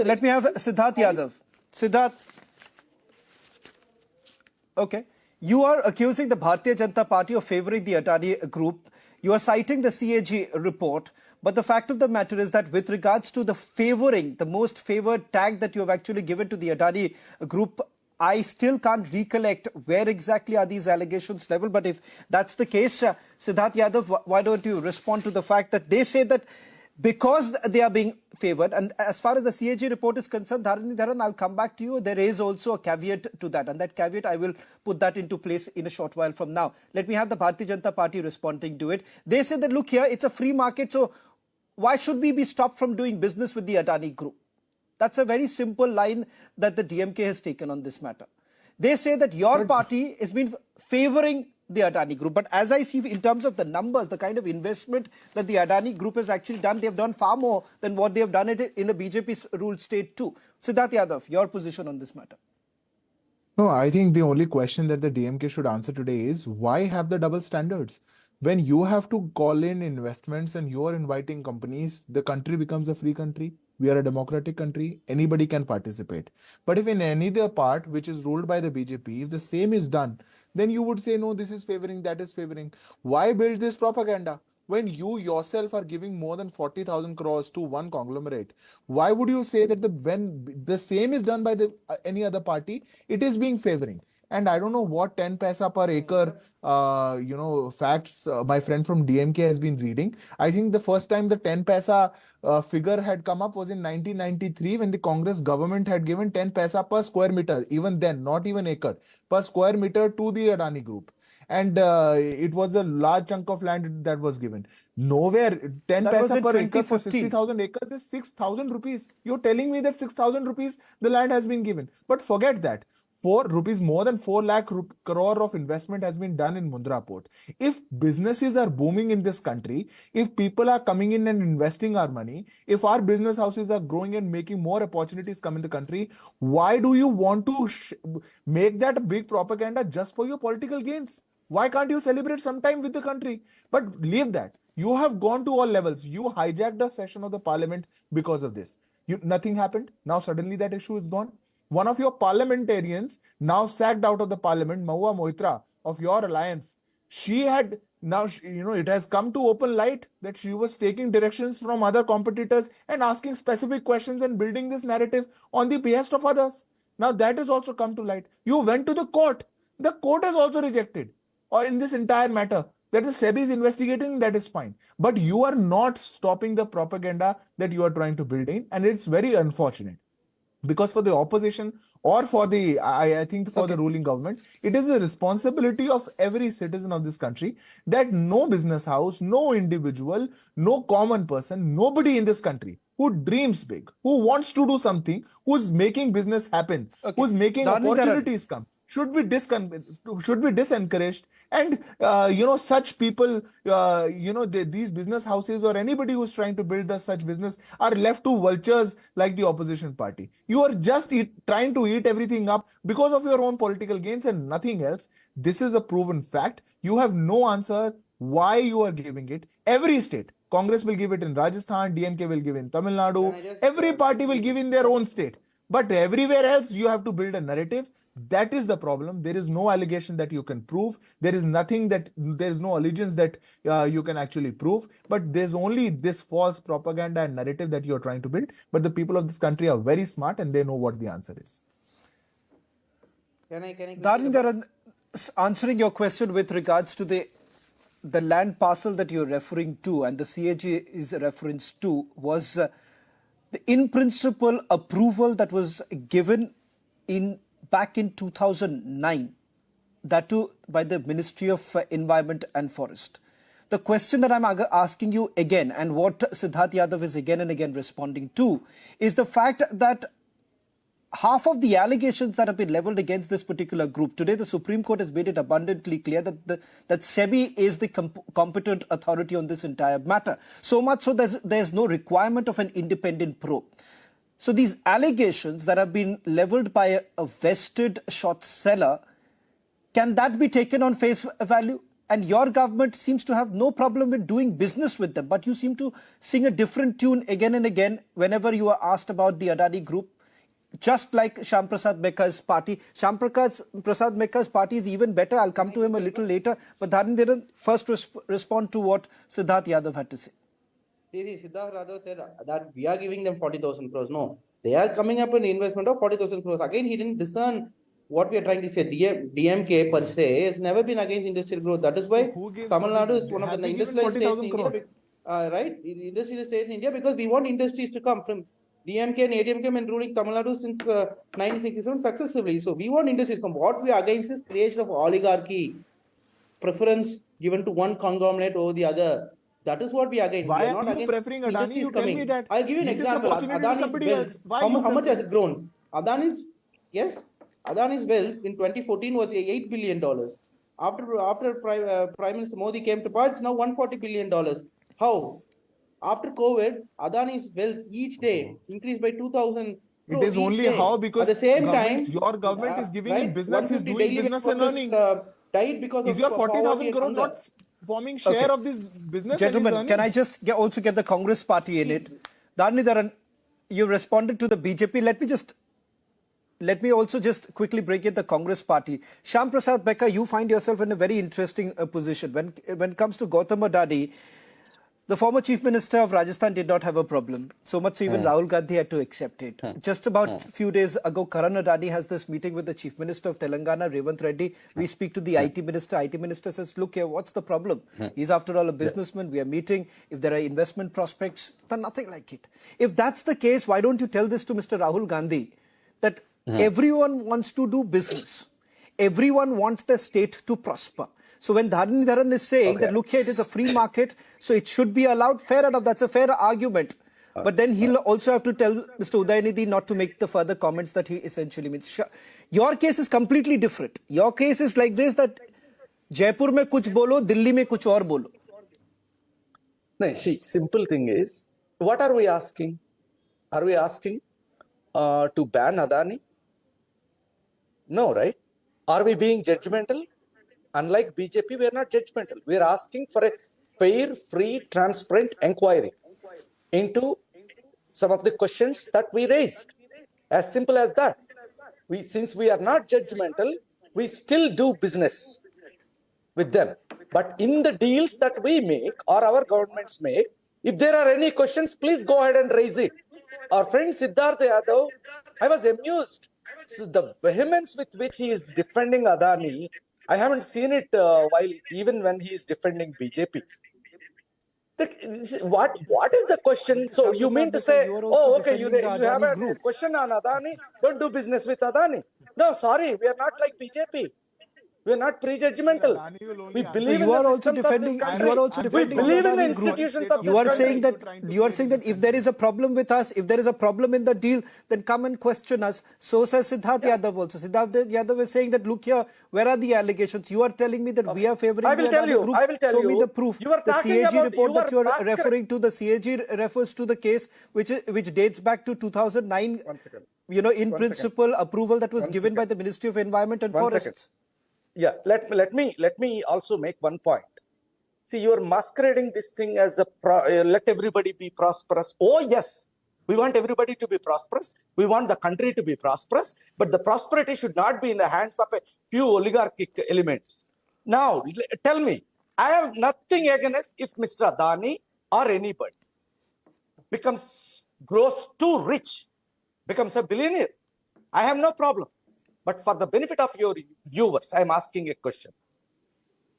let me have Siddharth Yadav. Siddharth. Okay. You are accusing the Bharatiya Janata Party of favouring the Adani Group. You are citing the CAG report. But the fact of the matter is that with regards to the favouring, the most favoured tag that you have actually given to the Adani Group, I still can't recollect where exactly are these allegations leveled. But if that's the case, Siddharth Yadav, why don't you respond to the fact that they say that because they are being favoured, and as far as the CAG report is concerned, Dharani Dharan, I'll come back to you. There is also a caveat to that, and that caveat I will put that into place in a short while from now. Let me have the Bharatiya Janata Party responding to it. They say that, look here, it's a free market, so why should we be stopped from doing business with the Adani Group? That's a very simple line that the DMK has taken on this matter. They say that your party has been favouring the Adani Group. But as I see in terms of the numbers, the kind of investment that the Adani Group has actually done, they've done far more than what they have done it in a BJP-ruled state too. Siddharth Yadav, your position on this matter? No, I think the only question that the DMK should answer today is why have the double standards? When you have to call in investments and you are inviting companies, the country becomes a free country. We are a democratic country. Anybody can participate. But if in any other part which is ruled by the BJP, if the same is done, then you would say, no, this is favoring, that is favoring. Why build this propaganda? When you yourself are giving more than 40,000 crores to one conglomerate, why would you say that when the same is done by any other party, it is being favoring? And I don't know what 10 paisa per acre, facts my friend from DMK has been reading. I think the first time the 10 paisa figure had come up was in 1993 when the Congress government had given 10 paisa per square meter, even then, not even acre, per square meter to the Adani Group. And it was a large chunk of land that was given. Nowhere, 10 paisa per acre for 60,000 acres is 6,000 rupees. You're telling me that 6,000 rupees the land has been given. But forget that. More than 4 lakh crore of investment has been done in Mundra port. If businesses are booming in this country, if people are coming in and investing our money, if our business houses are growing and making more opportunities come in the country, why do you want to make that a big propaganda just for your political gains? Why can't you celebrate some time with the country? But leave that. You have gone to all levels. You hijacked the session of the parliament because of this. Nothing happened. Now suddenly that issue is gone. One of your parliamentarians now sacked out of the parliament, Mahua Moitra of your alliance. She had now, it has come to open light that she was taking directions from other competitors and asking specific questions and building this narrative on the behest of others. Now that has also come to light. You went to the court. The court has also rejected, or in this entire matter, that the SEBI is investigating, that is fine. But you are not stopping the propaganda that you are trying to build in, and it's very unfortunate. Because for the opposition or for the, I think for the ruling government, it is the responsibility of every citizen of this country that no business house, no individual, no common person, nobody in this country who dreams big, who wants to do something, who's making business happen, who's making opportunities come, should be disencouraged. And, such people, these business houses or anybody who's trying to build such business are left to vultures like the opposition party. You are just trying to eat everything up because of your own political gains and nothing else. This is a proven fact. You have no answer why you are giving it. Every state, Congress will give it in Rajasthan, DMK will give in Tamil Nadu, every party will give in their own state. But everywhere else, you have to build a narrative. That is the problem. There is no allegation that you can prove. There is nothing there is no allegiance that you can actually prove. But there's only this false propaganda and narrative that you're trying to build. But the people of this country are very smart and they know what the answer is. Dharan, answering your question with regards to the land parcel that you're referring to and the CAG is reference to was the in-principle approval that was given back in 2009, that too by the Ministry of Environment and Forest. The question that I'm asking you again, and what Siddharth Yadav is again and again responding to, is the fact that half of the allegations that have been leveled against this particular group, today the Supreme Court has made it abundantly clear that that SEBI is the competent authority on this entire matter. So much so there's no requirement of an independent probe. So these allegations that have been leveled by a vested short seller, can that be taken on face value? And your government seems to have no problem with doing business with them. But you seem to sing a different tune again and again whenever you are asked about the Adani Group. Just like Shyam Prasad Meka's party. Prasad Meka's party is even better. I'll come to him a little later. But Dharan first respond to what Siddharth Yadav had to say. See, Siddharth Yadav said that we are giving them 40,000 crores. No, they are coming up with an investment of 40,000 crores. Again, he didn't discern what we are trying to say. DMK per se has never been against industrial growth. That is why Tamil Nadu is one of the industrial states in India. Right? Industrial states in India, because we want industries to come from DMK and ADMK have been ruling Tamil Nadu since 1967 successively. So we want industries to come. What we are against is creation of oligarchy, preference given to one conglomerate over the other. That is what we are against. Why we are are not you against preferring Adani? You tell me that. I'll give you an example. Adani's wealth, how much has it grown? Adani's wealth in 2014 was $8 billion. After Prime Minister Modi came to power, it's now $140 billion. How? After COVID, Adani's wealth each day increased by 2,000 crores. It is only day. how, because at the same time, your government is giving him business, he's 150 doing daily business and workers, earning. Died because Is of your 40,000 poverty crore and not forming share of this business? Gentlemen, can I just also get the Congress party in it? Dharan, you responded to the BJP. Let me also just quickly break it the Congress party. Shyam Prasad Meka, you find yourself in a very interesting position. When it comes to Gautam Adani, the former Chief Minister of Rajasthan did not have a problem. So much so even Rahul Gandhi had to accept it. Just about a few days ago, Karan Adani has this meeting with the Chief Minister of Telangana, Revant Reddy. We speak to the IT Minister. IT Minister says, look here, what's the problem? He's after all a businessman. We are meeting. If there are investment prospects, then nothing like it. If that's the case, why don't you tell this to Mr. Rahul Gandhi? That everyone wants to do business. Everyone wants the state to prosper. So when Dharan is saying that, look here, it is a free market, so it should be allowed, fair enough, that's a fair argument. But then he'll also have to tell Mr. Udayanithi not to make the further comments that he essentially means. Your case is completely different. Your case is like this, that Jaipur mein kuch bolo, Delhi mein kuch aur bolo. No, see, simple thing is, what are we asking? Are we asking to ban Adani? No, right? Are we being judgmental? Unlike BJP, we are not judgmental. We are asking for a fair, free, transparent inquiry into some of the questions that we raised. As simple as that. Since we are not judgmental, we still do business with them. But in the deals that we make or our governments make, if there are any questions, please go ahead and raise it. Our friend Siddharth Yadav, I was amused. So the vehemence with which he is defending Adani, I haven't seen it even when he is defending BJP. What is the question? So you mean to say, oh, okay, you have a question on Adani, don't do business with Adani. No, sorry, we are not like BJP. We are not prejudgmental. We believe in the systems of this country. You are also defending. We believe in the institutions of this country. You are saying that if there is a problem with us, if there is a problem in the deal, then come and question us. So says Siddharth Yadav also. Siddharth Yadav is saying that, look here, where are the allegations? You are telling me that we are favoring the Adani Group. I will tell you. Show me the proof. You are the talking CAG about report that you are massacre. referring to, the CAG refers to the case which dates back to 2009. You know, in principle, approval that was given by the Ministry of Environment and Forests. Yeah, let me also make one point. See, you are masquerading this thing as let everybody be prosperous. Oh yes, we want everybody to be prosperous. We want the country to be prosperous, but the prosperity should not be in the hands of a few oligarchic elements. Now, tell me, I have nothing against if Mr. Adani or anybody grows too rich, becomes a billionaire. I have no problem. But for the benefit of your viewers, I am asking a question.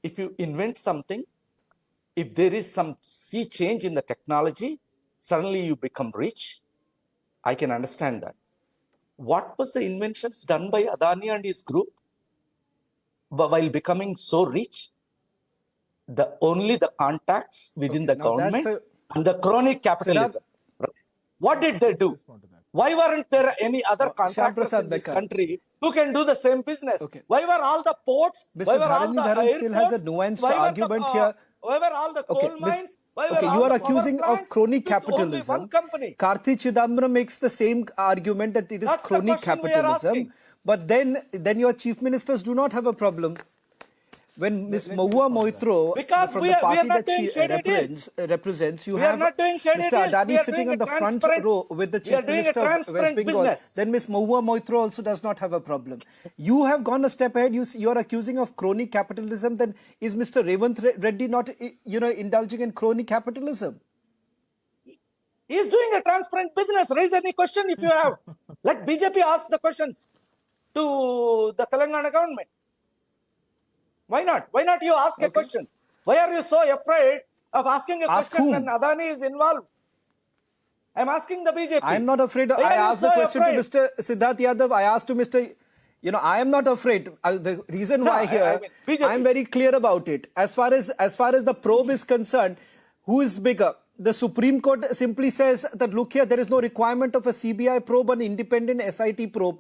If you invent something, if there is some sea change in the technology, suddenly you become rich, I can understand that. What was the inventions done by Adani and his group while becoming so rich? Only the contacts within the government and the crony capitalism. What did they do? Why weren't there any other contractors in this country who can do the same business? Why were all the ports? Mr. Dharan still has a nuanced argument here. Why were all the coal mines? You are accusing of crony capitalism. Karthi Chidambaram makes the same argument that it is crony capitalism. But then your chief ministers do not have a problem. when Ms. Mahua Moitro Because from we the are party not that doing she shady deals. represents, you We are have not doing shady Mr. deals. We Adani are sitting doing on a the front transparent- row with the we are Chief doing a Minister of West transparent Bengal. business. Then Ms. Mahua Moitro also does not have a problem. You have gone a step ahead. You are accusing of crony capitalism. Then is Mr. Revant Reddy not, indulging in crony capitalism? He is doing a transparent business. Raise any question if you have. Let BJP ask the questions to the Telangana government. Why not? Why not you ask a question? Why are you so afraid of asking a Ask question whom? when Adani is involved? I'm asking the BJP. I am not afraid. Why I are you asked the so question afraid? to Mr. Siddharth Yadav. I asked to Mr. I am not afraid. The reason No, why I here, mean, BJP. I am very clear about it. As far as the probe is concerned, who is bigger? The Supreme Court simply says that, look here, there is no requirement of a CBI probe, an independent SIT probe.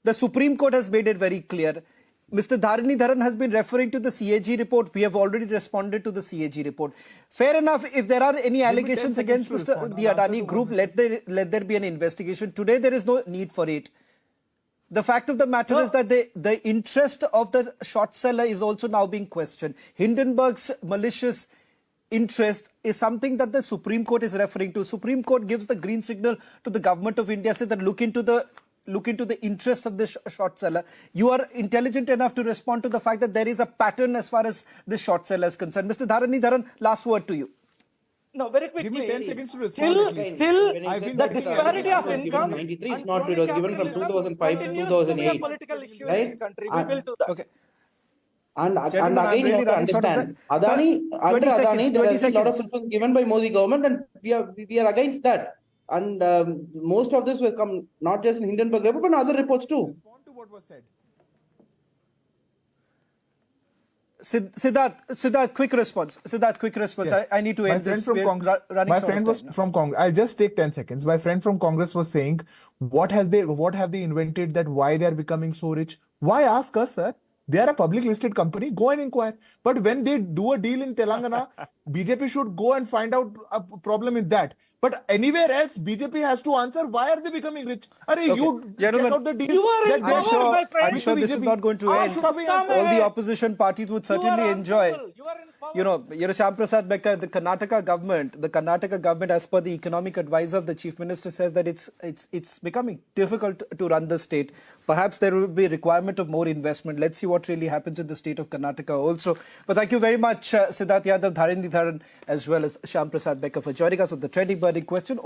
The Supreme Court has made it very clear. Mr. Dharani Dharan has been referring to the CAG report. We have already responded to the CAG report. Fair enough. If there are any allegations 10 seconds against to the respond. I'll answer Adani to Group, one. let there be an investigation. Today, there is no need for it. The fact of the matter is that the interest of the short seller is also now being questioned. Hindenburg's malicious interest is something that the Supreme Court is referring to. Supreme Court gives the green signal to the government of India, says that look into the interest of the short seller. You are intelligent enough to respond to the fact that there is a pattern as far as the short seller is concerned. Mr. Dharani Dharan, last word to you. No, very quickly. Give me 10 seconds to respond at least. Still, I've been the waiting for disparity of that. income. 93 is not, it was given from 2005 to continues to be a 2008. political issue Right? in this country. We will do that. Okay. And Gentlemen, I'm again, you really have to running short of understand, time. Adani, under 20 Adani, seconds, there 20 has been a lot of seconds. principles given by Modi government, and we are against that. And most of this will come not just in Hindenburg report, but in other reports too. Respond to what was said. Siddharth, quick response. Siddharth, quick response. Yes. I need to My end friend this. from We're Congress, running my short friend of was time now. from Congress. I'll just take 10 seconds. My friend from Congress was saying, what have they invented, that why they are becoming so rich? Why ask us, sir? They are a public listed company. Go and inquire. But when they do a deal in Telangana, BJP should go and find out a problem in that. But anywhere else, BJP has to answer why are they becoming rich? You Gentlemen, check out the deals. you are in that they I'm power, show. sure, my friend. I'm sure this is BJP. not going to How end. should we answer? All the opposition parties would certainly enjoy. You are in power. Shyam Prasad Becker, the Karnataka government, as per the economic advisor of the chief minister, says that it's becoming difficult to run the state. Perhaps there will be a requirement of more investment. Let's see what really happens in the state of Karnataka also. But thank you very much, Siddharth Yadav, Dharani Dharan, as well as Shyam Prasad Becker for joining us on the Trending Burning Question.